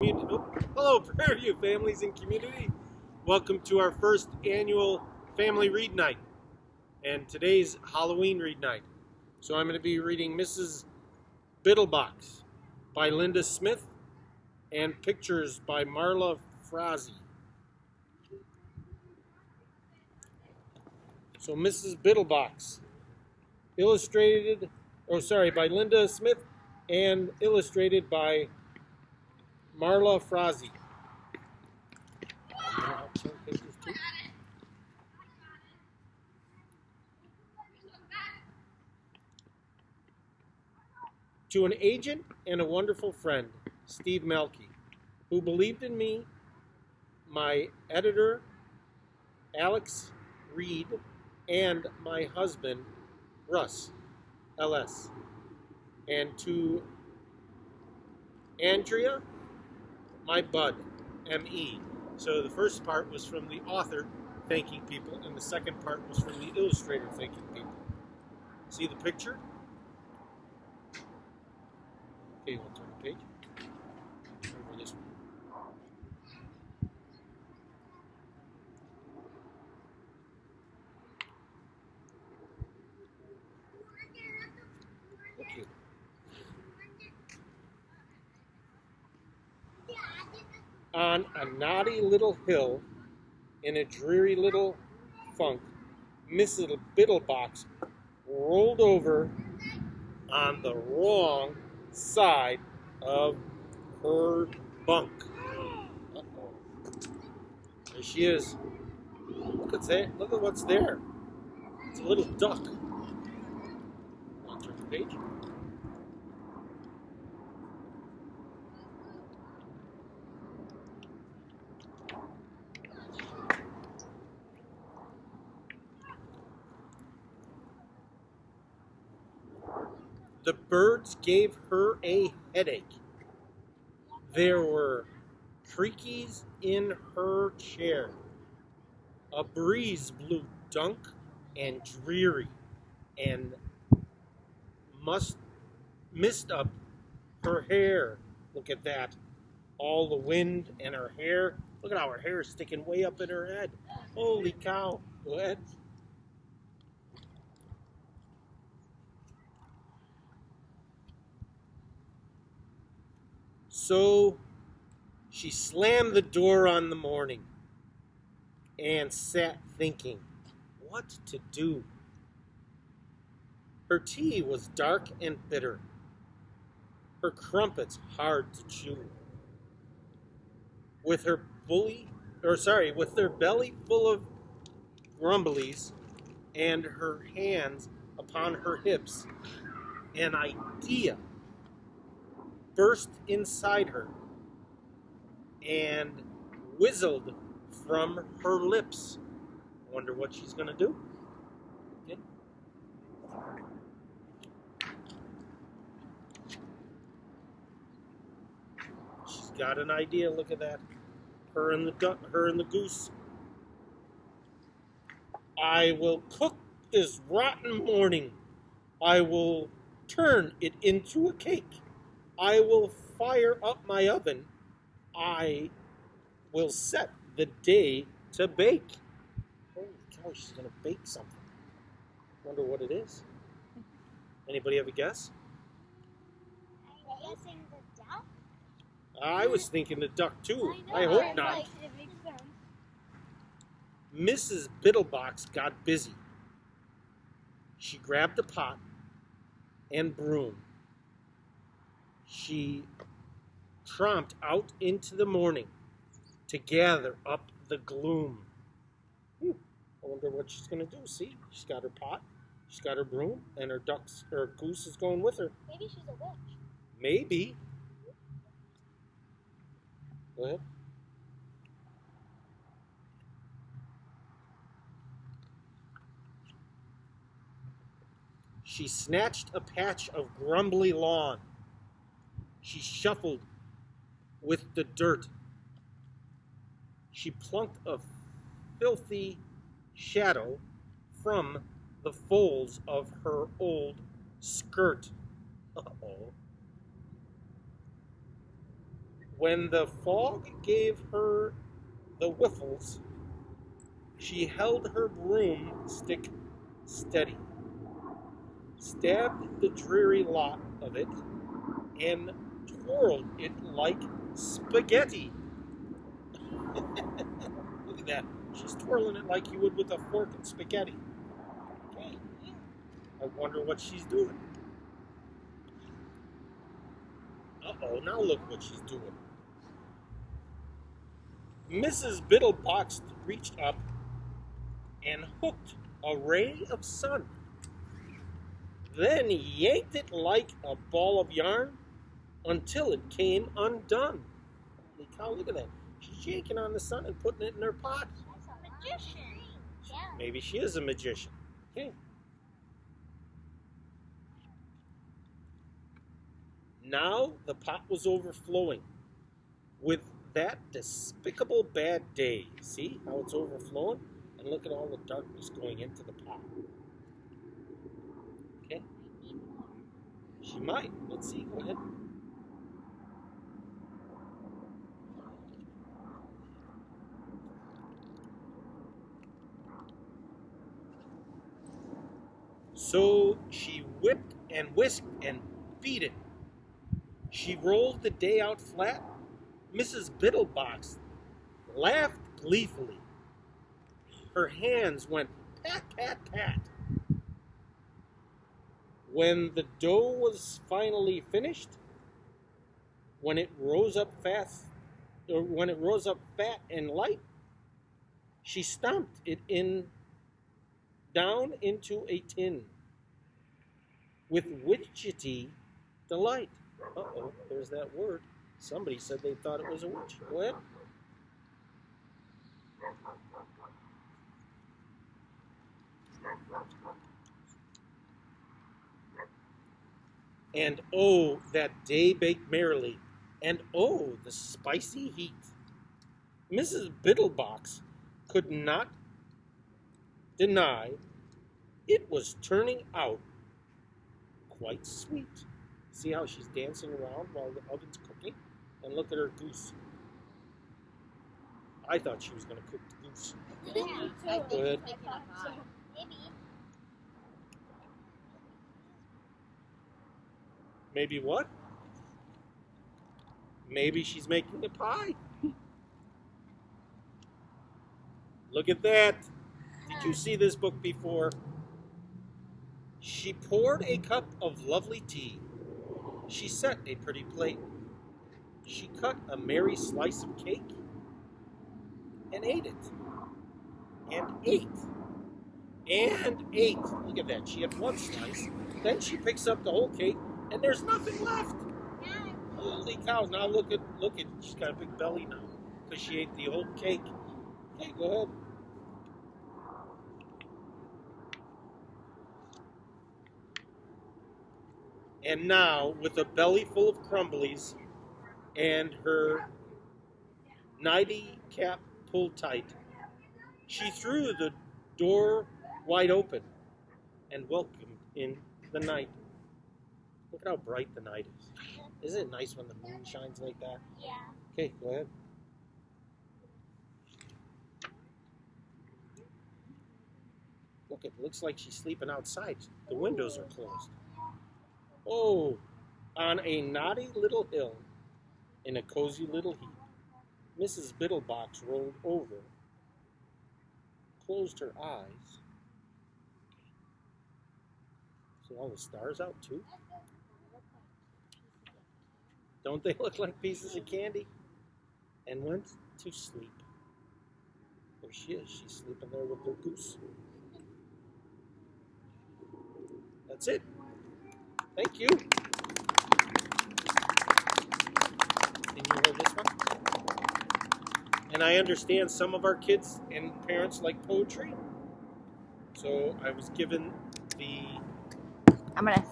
Hello, Prairie View families and community. Welcome to our first annual family read night. And today's Halloween read night. So I'm going to be reading Mrs. Biddlebox by Linda Smith and pictures by Marla Frazee. So Mrs. Biddlebox, by Linda Smith and illustrated by Marla Frazee. To an agent and a wonderful friend, Steve Melke, who believed in me, my editor, Alex Reed, and my husband, Russ, LS. And to Andrea, my bud, ME. So the first part was from the author thanking people, and the second part was from the illustrator thanking people. See the picture? Okay, we'll turn the page. Over this one. Okay. On a naughty little hill, in a dreary little funk, Mrs. Biddlebox rolled over on the wrong side of her bunk. Uh-oh. There she is. Look at that. Look at what's there. It's a little duck. I'll turn the page. The birds gave her a headache. There were creakies in her chair. A breeze blew dunk and dreary and mist up her hair. Look at that. All the wind and her hair. Look at how her hair is sticking way up in her head. Holy cow. Go ahead. So she slammed the door on the morning and sat thinking what to do. Her tea was dark and bitter, her crumpets hard to chew. With her belly full of grumblies and her hands upon her hips, an idea burst inside her and whistled from her lips. Wonder what she's going to do. Okay. She's got an idea. Look at that. Her and the goose. I will cook this rotten morning. I will turn it into a cake. I will fire up my oven. I will set the day to bake. Holy cow, she's going to bake something. Wonder what it is. Anybody have a guess? I'm guessing the duck. I was thinking the duck too. I hope not. Like, it makes sense. Mrs. Biddlebox got busy. She grabbed a pot and broom. She tromped out into the morning to gather up the gloom. I wonder what she's going to do. See, she's got her pot, she's got her broom, and her goose is going with her. Maybe she's a witch. Maybe. Go ahead. She snatched a patch of grumbly lawn. She shuffled with the dirt. She plucked a filthy shadow from the folds of her old skirt. Uh-oh. When the fog gave her the whiffles, she held her broomstick steady, stabbed the dreary lot of it, and twirled it like spaghetti. Look at that. She's twirling it like you would with a fork and spaghetti. Okay. I wonder what she's doing. Uh-oh, now look what she's doing. Mrs. Biddlebox reached up and hooked a ray of sun, then yanked it like a ball of yarn until it came undone. Holy cow, look at that. She's yanking on the sun and putting it in her pot. That's a magician. Yeah. Maybe she is a magician. Okay. Now the pot was overflowing with that despicable bad day. See how it's overflowing? And look at all the darkness going into the pot. Okay? She might. Let's see. Go ahead. So she whipped and whisked and beat it. She rolled the day out flat. Mrs. Biddlebox laughed gleefully. Her hands went pat, pat, pat. When the dough was finally finished, when it rose up fat and light, she stomped it down into a tin with witchetty delight. Uh-oh, there's that word. Somebody said they thought it was a witch. Go ahead. And oh, that day baked merrily, and oh, the spicy heat. Mrs. Biddlebox could not deny it was turning out quite sweet. See how she's dancing around while the oven's cooking? And look at her goose. I thought she was going to cook the goose. Yeah. Go ahead. Maybe. Maybe what? Maybe she's making a pie. Look at that. Did you see this book before? She poured a cup of lovely tea. She set a pretty plate. She cut a merry slice of cake and ate it. And ate. And ate. Look at that. She had one slice. Then she picks up the whole cake and there's nothing left. Holy cow. Now look at, she's got a big belly now because she ate the whole cake. Okay, go ahead. And now, with a belly full of crumblies and her nighty cap pulled tight, she threw the door wide open and welcomed in the night. Look at how bright the night is. Isn't it nice when the moon shines like that? Yeah. Okay, go ahead. Look, it looks like she's sleeping outside. The windows are closed. Oh, on a knotty little hill, in a cozy little heap, Mrs. Biddlebox rolled over, closed her eyes. See all the stars out too? Don't they look like pieces of candy? And went to sleep. There she is. She's sleeping there with her goose. That's it. Thank you. Did you hear this one? And I understand some of our kids and parents like poetry. So I was given the... I'm going to